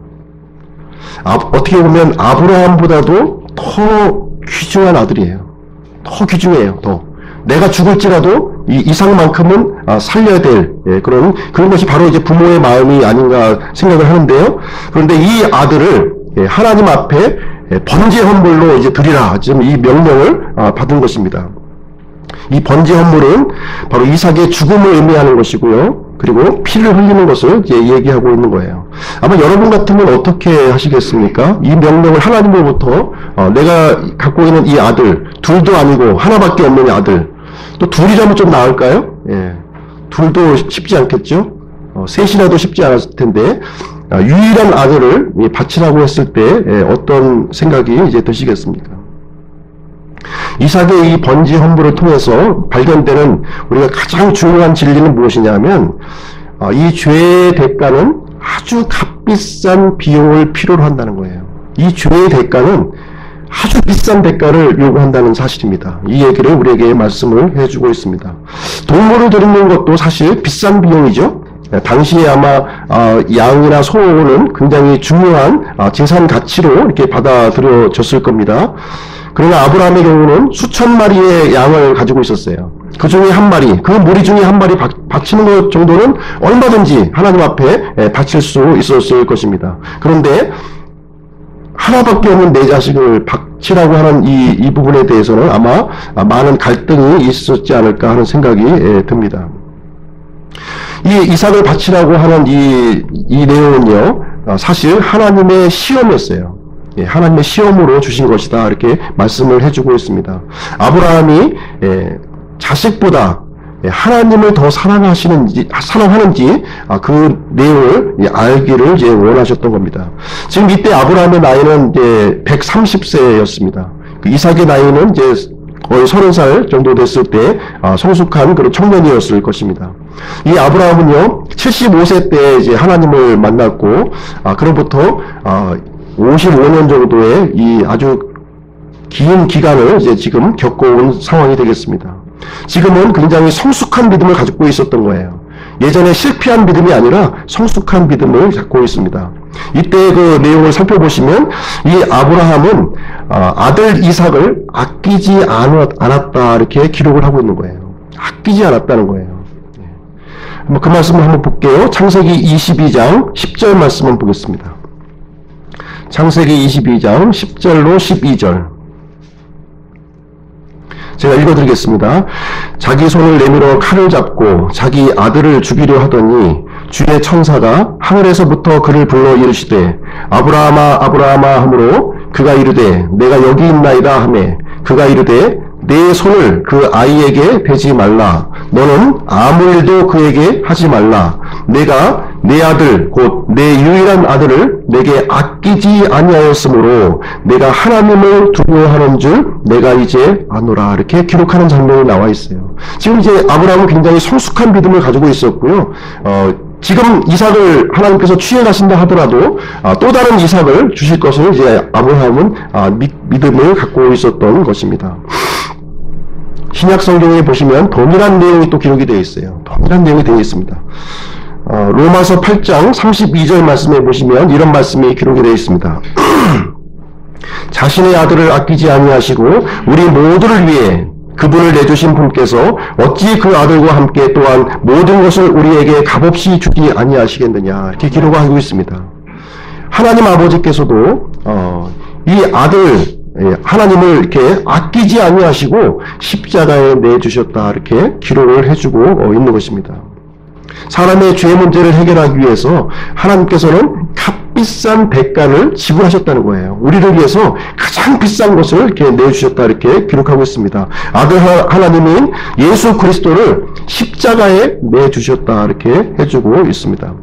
S1: 어떻게 보면 아브라함보다도 더 귀중한 아들이에요. 더 귀중해요. 더. 내가 죽을지라도 이 이삭만큼은 살려야 될 그런 것이 바로 이제 부모의 마음이 아닌가 생각을 하는데요. 그런데 이 아들을 하나님 앞에 번제 헌물로 이제 드리라 지금 이 명령을 받은 것입니다. 이 번제 헌물은 바로 이삭의 죽음을 의미하는 것이고요. 그리고 피를 흘리는 것을 이제 얘기하고 있는 거예요. 아마 여러분 같으면 어떻게 하시겠습니까? 이 명령을 하나님으로부터 내가 갖고 있는 이 아들, 둘도 아니고 하나밖에 없는 이 아들, 또 둘이라면 좀 나을까요? 예, 둘도 쉽지 않겠죠? 셋이라도 쉽지 않았을 텐데 유일한 아들을 바치라고 했을 때 어떤 생각이 이제 드시겠습니까? 이삭의 이 번지 헌물을 통해서 발견되는 우리가 가장 중요한 진리는 무엇이냐면 이 죄의 대가는 아주 값비싼 비용을 필요로 한다는 거예요. 이 죄의 대가는 아주 비싼 대가를 요구한다는 사실입니다. 이 얘기를 우리에게 말씀을 해주고 있습니다. 동물을 드리는 것도 사실 비싼 비용이죠. 당시에 아마 양이나 소는 굉장히 중요한 재산 가치로 이렇게 받아들여졌을 겁니다. 그러나 아브라함의 경우는 수천 마리의 양을 가지고 있었어요. 그 중에 한 마리, 그 무리 중에 한 마리 바치는 것 정도는 얼마든지 하나님 앞에 바칠 수 있었을 것입니다. 그런데 하나밖에 없는 내 자식을 바치라고 하는 이 부분에 대해서는 아마 많은 갈등이 있었지 않을까 하는 생각이 듭니다. 이 이삭을 바치라고 하는 이 내용은요, 사실 하나님의 시험이었어요. 하나님의 시험으로 주신 것이다, 이렇게 말씀을 해주고 있습니다. 아브라함이 자식보다 하나님을 더 사랑하는지 그 내용을 알기를 이제 원하셨던 겁니다. 지금 이때 아브라함의 나이는 이제 130세였습니다. 그 이삭의 나이는 이제 거의 30살 정도 됐을 때 성숙한 그런 청년이었을 것입니다. 이 아브라함은요 75세 때 이제 하나님을 만났고 그로부터 55년 정도의 이 아주 긴 기간을 이제 지금 겪어온 상황이 되겠습니다. 지금은 굉장히 성숙한 믿음을 가지고 있었던 거예요. 예전에 실패한 믿음이 아니라 성숙한 믿음을 갖고 있습니다. 이때 그 내용을 살펴보시면 이 아브라함은 아들 이삭을 아끼지 않았다 이렇게 기록을 하고 있는 거예요. 아끼지 않았다는 거예요. 그 말씀을 한번 볼게요. 창세기 22장 10절 말씀 한번 보겠습니다. 창세기 22장 10절로 12절 제가 읽어드리겠습니다. 자기 손을 내밀어 칼을 잡고 자기 아들을 죽이려 하더니 주의 천사가 하늘에서부터 그를 불러 이르시되 아브라함아 아브라함아 하므로 그가 이르되 내가 여기 있나이다 하매 그가 이르되 내 손을 그 아이에게 대지 말라. 너는 아무 일도 그에게 하지 말라. 내가 내 아들 곧 내 유일한 아들을 내게 아끼지 아니하였으므로 내가 하나님을 두려워하는 줄 내가 이제 아노라. 이렇게 기록하는 장면이 나와 있어요. 지금 이제 아브라함은 굉장히 성숙한 믿음을 가지고 있었고요. 지금 이삭을 하나님께서 취해가신다 하더라도 또 다른 이삭을 주실 것을 이제 아브라함은 믿음을 갖고 있었던 것입니다. 신약 성경에 보시면 동일한 내용이 또 기록이 되어 있어요. 동일한 내용이 되어 있습니다. 로마서 8장 32절 말씀에 보시면 이런 말씀이 기록이 되어 있습니다. 자신의 아들을 아끼지 아니하시고 우리 모두를 위해 그분을 내주신 분께서 어찌 그 아들과 함께 또한 모든 것을 우리에게 값없이 주지 아니하시겠느냐 이렇게 기록하고 있습니다. 하나님 아버지께서도 이 아들 하나님을 이렇게 아끼지 아니하시고 십자가에 내주셨다 이렇게 기록을 해주고 있는 것입니다. 사람의 죄 문제를 해결하기 위해서 하나님께서는 값비싼 대가를 지불하셨다는 거예요. 우리를 위해서 가장 비싼 것을 이렇게 내주셨다 이렇게 기록하고 있습니다. 아들 하나님인 예수 그리스도를 십자가에 내주셨다 이렇게 해주고 있습니다.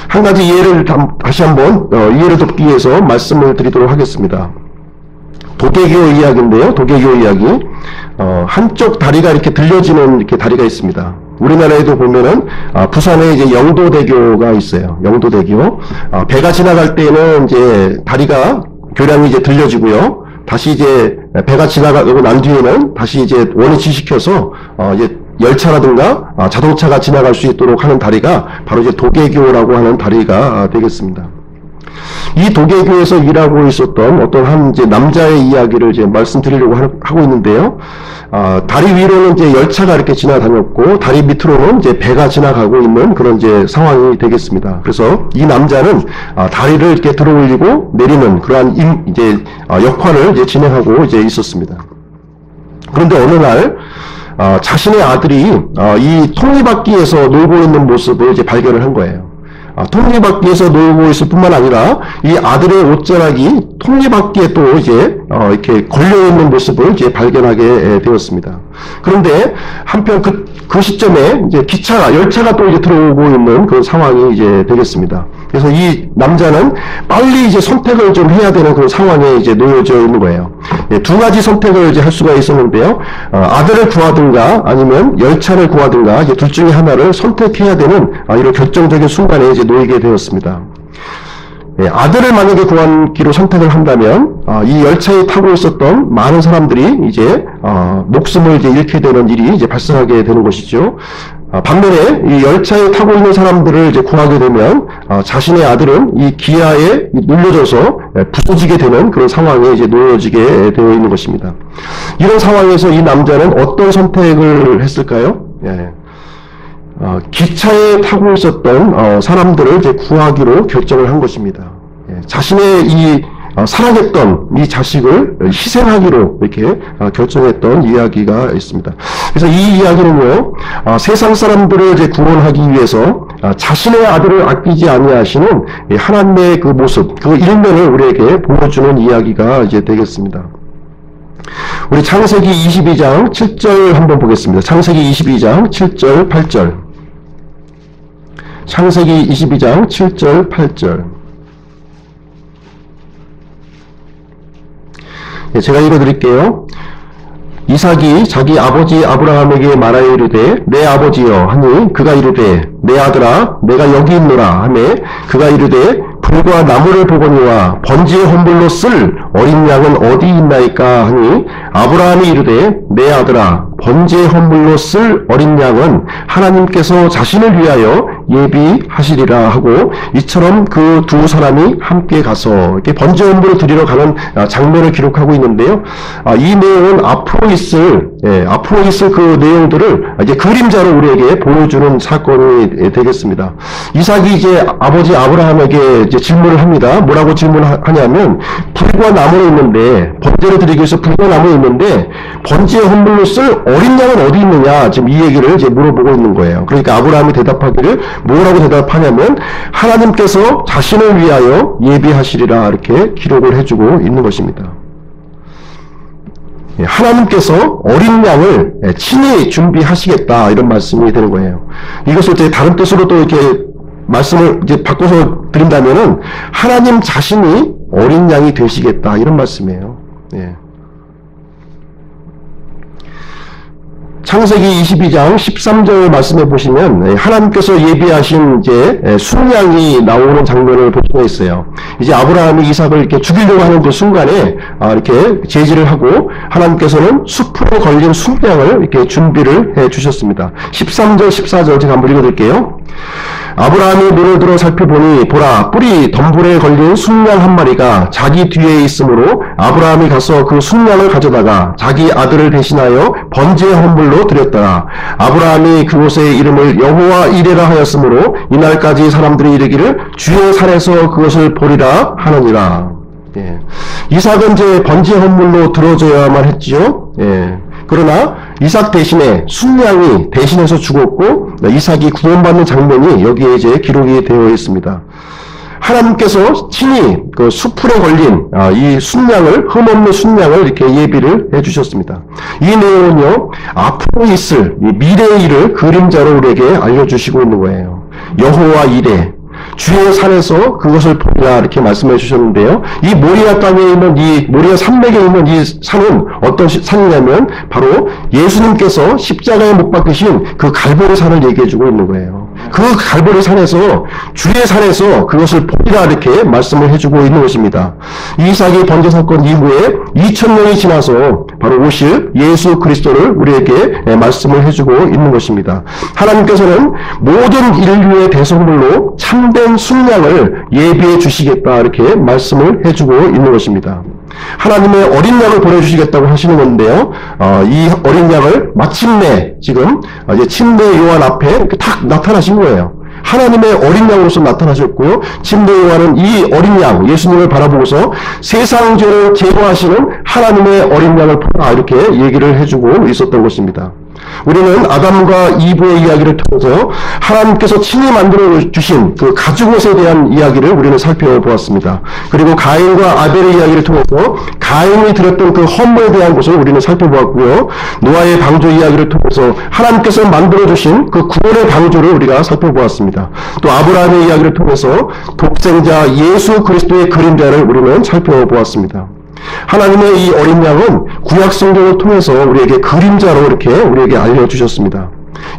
S1: 한 가지 이해를 다시 한번 이해를 돕기 위해서 말씀을 드리도록 하겠습니다. 도개교 이야기인데요. 도개교 이야기. 한쪽 다리가 이렇게 들려지는 이렇게 다리가 있습니다. 우리나라에도 보면은 부산에 이제 영도대교가 있어요. 영도대교. 배가 지나갈 때는 이제 다리가 교량이 이제 들려지고요. 다시 이제 배가 지나가고 난 뒤에는 다시 이제 원위치시켜서 이제 열차라든가 자동차가 지나갈 수 있도록 하는 다리가 바로 이제 도개교라고 하는 다리가 되겠습니다. 이 도개교에서 일하고 있었던 어떤 한 이제 남자의 이야기를 이제 말씀드리려고 하고 있는데요. 다리 위로는 이제 열차가 이렇게 지나다녔고 다리 밑으로는 이제 배가 지나가고 있는 그런 이제 상황이 되겠습니다. 그래서 이 남자는 다리를 이렇게 들어올리고 내리는 그러한 이제 역할을 이제 진행하고 이제 있었습니다. 그런데 어느 날 자신의 아들이 이 톱니바퀴에서 놀고 있는 모습을 이제 발견을 한 거예요. 톱니바퀴에서 놀고 있을 뿐만 아니라 이 아들의 옷자락이 톱니바퀴에 또 이제 이렇게 걸려 있는 모습을 이제 발견하게 되었습니다. 그런데 한편 그 시점에 이제 열차가 또 이제 들어오고 있는 그런 상황이 이제 되겠습니다. 그래서 이 남자는 빨리 이제 선택을 좀 해야 되는 그런 상황에 이제 놓여져 있는 거예요. 두 가지 선택을 이제 할 수가 있었는데요. 아들을 구하든가 아니면 열차를 구하든가 이제 둘 중에 하나를 선택해야 되는 이런 결정적인 순간에 이제 놓이게 되었습니다. 아들을 만약에 구하기로 선택을 한다면 이 열차에 타고 있었던 많은 사람들이 이제 목숨을 이제 잃게 되는 일이 이제 발생하게 되는 것이죠. 반면에 이 열차에 타고 있는 사람들을 이제 구하게 되면 자신의 아들은 이 기아에 눌려져서 부서지게 되는 그런 상황에 이제 놓여지게 되어 있는 것입니다. 이런 상황에서 이 남자는 어떤 선택을 했을까요? 기차에 타고 있었던 사람들을 이제 구하기로 결정을 한 것입니다. 자신의 이 사랑했던 이 자식을 희생하기로 이렇게 결정했던 이야기가 있습니다. 그래서 이 이야기는요, 세상 사람들을 이제 구원하기 위해서 자신의 아들을 아끼지 아니하시는 하나님의 그 모습, 그 일면을 우리에게 보여주는 이야기가 이제 되겠습니다. 우리 창세기 22장 7절 한번 보겠습니다. 창세기 22장 7절 8절. 창세기 22장 7절 8절. 제가 읽어드릴게요. 이삭이 자기 아버지 아브라함에게 말하여 이르되 내 아버지여 하니 그가 이르되 내 아들아 내가 여기 있노라 하매 그가 이르되 불과 나무를 보거니와 번지의 헌물로 쓸 어린 양은 어디 있나이까 하니 아브라함이 이르되 내 아들아 번제의 헌물로 쓸 어린 양은 하나님께서 자신을 위하여 예비하시리라 하고 이처럼 그 두 사람이 함께 가서 이렇게 번제 헌물을 드리러 가는 장면을 기록하고 있는데요. 이 내용은 앞으로 있을 그 내용들을 이제 그림자로 우리에게 보여주는 사건이 되겠습니다. 이삭이 이제 아버지 아브라함에게 이제 질문을 합니다. 뭐라고 질문하냐면 불과 나무에 있는데 번제를 드리기 위해서 불과 나무에 있는데 번제의 헌물로 쓸 어린 양은 어디 있느냐 지금 이 얘기를 이제 물어보고 있는 거예요. 그러니까 아브라함이 대답하기를 뭐라고 대답하냐면 하나님께서 자신을 위하여 예비하시리라 이렇게 기록을 해주고 있는 것입니다. 하나님께서 어린 양을 친히 준비하시겠다 이런 말씀이 되는 거예요. 이것을 이제 다른 뜻으로 또 이렇게 말씀을 이제 바꿔서 드린다면은 하나님 자신이 어린 양이 되시겠다 이런 말씀이에요. 창세기 22장 13절 말씀해 보시면 하나님께서 예비하신 이제 순양이 나오는 장면을 볼 수가 있어요. 이제 아브라함이 이삭을 이렇게 죽이려고 하는 그 순간에 이렇게 제지를 하고 하나님께서는 숲으로 걸린 순양을 이렇게 준비를 해 주셨습니다. 13절 14절 제가 한번 읽어드릴게요. 아브라함이 눈을 들어 살펴보니 보라 뿔이 덤불에 걸린 순양 한 마리가 자기 뒤에 있으므로 아브라함이 가서 그 순양을 가져다가 자기 아들을 대신하여 번제의 헌물로 드렸더라. 아브라함이 그곳의 이름을 여호와 이레라 하였으므로 이날까지 사람들이 이르기를 주의 산에서 그것을 보리라 하느니라. 이삭은 이제 번제 헌물로 들어줘야만 했지요. 그러나 이삭 대신에 순양이 대신해서 죽었고 이삭이 구원받는 장면이 여기에 이제 기록이 되어 있습니다. 하나님께서 친히 그 수풀에 걸린 이 순양을 흠없는 순양을 이렇게 예비를 해주셨습니다. 이 내용은요 앞으로 있을 이 미래의 일을 그림자로 우리에게 알려주시고 있는 거예요. 여호와 이레 주의 산에서 그것을 보리라 이렇게 말씀해 주셨는데요. 이 모리아 땅에 있는 이 모리아 산맥에 있는 이 산은 어떤 산이냐면 바로 예수님께서 십자가에 못 박히신 그 갈보리 산을 얘기해 주고 있는 거예요. 그 갈보리 산에서 주의 산에서 그것을 보리라 이렇게 말씀을 해주고 있는 것입니다. 이삭의 번제 사건 이후에 2000년이 지나서 바로 오실 예수 그리스도를 우리에게 말씀을 해주고 있는 것입니다. 하나님께서는 모든 인류의 대성물로 참된 순양을 예비해 주시겠다 이렇게 말씀을 해주고 있는 것입니다. 하나님의 어린 양을 보내주시겠다고 하시는 건데요. 이 어린 양을 마침내 지금 이제 침례 요한 앞에 이렇게 탁 나타나신 거예요. 하나님의 어린 양으로서 나타나셨고요. 침례 요한은 이 어린 양 예수님을 바라보고서 세상 죄를 제거하시는 하나님의 어린 양을 보라 이렇게 얘기를 해주고 있었던 것입니다. 우리는 아담과 이브의 이야기를 통해서 하나님께서 친히 만들어 주신 그 가죽옷에 대한 이야기를 우리는 살펴보았습니다. 그리고 가인과 아벨의 이야기를 통해서 가인이 드렸던 그 헌물에 대한 것을 우리는 살펴보았고요. 노아의 방주 이야기를 통해서 하나님께서 만들어 주신 그 구원의 방주를 우리가 살펴보았습니다. 또 아브라함의 이야기를 통해서 독생자 예수 그리스도의 그림자를 우리는 살펴보았습니다. 하나님의 이 어린 양은 구약 성경을 통해서 우리에게 그림자로 이렇게 우리에게 알려주셨습니다.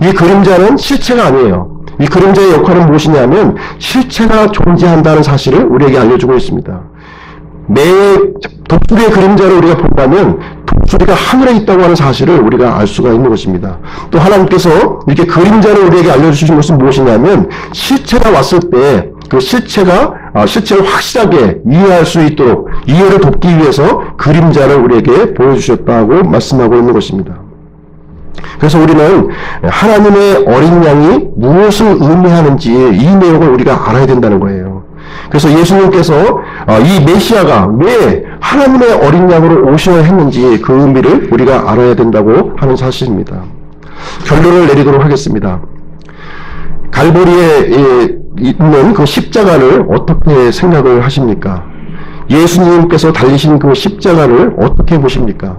S1: 이 그림자는 실체가 아니에요. 이 그림자의 역할은 무엇이냐면 실체가 존재한다는 사실을 우리에게 알려주고 있습니다. 매 독수리의 그림자를 우리가 본다면 독수리가 하늘에 있다고 하는 사실을 우리가 알 수가 있는 것입니다. 또 하나님께서 이렇게 그림자를 우리에게 알려주신 것은 무엇이냐면 실체가 왔을 때 그 실체를 확실하게 이해할 수 있도록 이해를 돕기 위해서 그림자를 우리에게 보여주셨다고 말씀하고 있는 것입니다. 그래서 우리는 하나님의 어린 양이 무엇을 의미하는지 이 내용을 우리가 알아야 된다는 거예요. 그래서 예수님께서 이 메시아가 왜 하나님의 어린 양으로 오셔야 했는지 그 의미를 우리가 알아야 된다고 하는 사실입니다. 결론을 내리도록 하겠습니다. 갈보리에 있는 그 십자가를 어떻게 생각을 하십니까? 예수님께서 달리신 그 십자가를 어떻게 보십니까?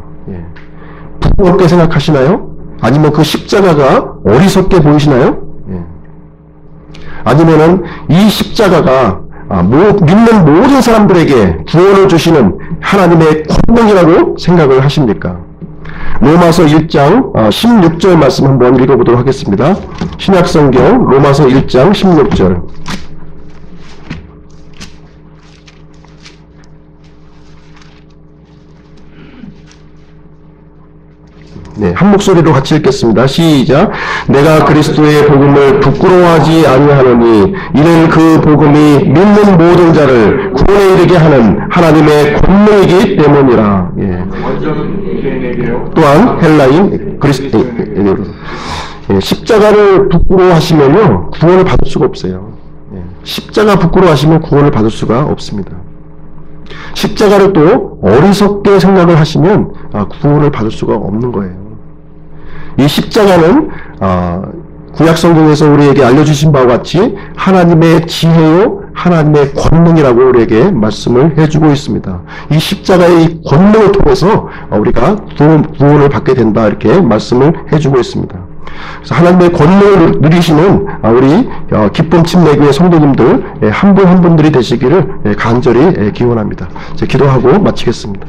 S1: 부끄럽게 생각하시나요? 아니면 그 십자가가 어리석게 보이시나요? 아니면은 이 십자가가 믿는 모든 사람들에게 구원을 주시는 하나님의 권능이라고 생각을 하십니까? 로마서 1장 16절 말씀 한번 읽어보도록 하겠습니다. 신약성경 로마서 1장 16절. 네, 한 목소리로 같이 읽겠습니다. 시작. 내가 그리스도의 복음을 부끄러워하지 아니하노니 이는 그 복음이 믿는 모든 자를 구원에 이르게 하는 하나님의 권능이기 때문이라. 또한 헬라인 그리스도에게 십자가를 부끄러워하시면요 구원을 받을 수가 없어요. 십자가 부끄러워하시면 구원을 받을 수가 없습니다. 십자가를 또 어리석게 생각을 하시면 구원을 받을 수가 없는 거예요. 이 십자가는 구약 성경에서 우리에게 알려주신 바와 같이 하나님의 지혜요 하나님의 권능이라고 우리에게 말씀을 해주고 있습니다. 이 십자가의 이 권능을 통해서 우리가 구원을 받게 된다 이렇게 말씀을 해주고 있습니다. 그래서 하나님의 권능을 누리시는 우리 기쁨 침례교회 성도님들 한 분 한 분들이 되시기를 간절히 기원합니다. 기도하고 마치겠습니다.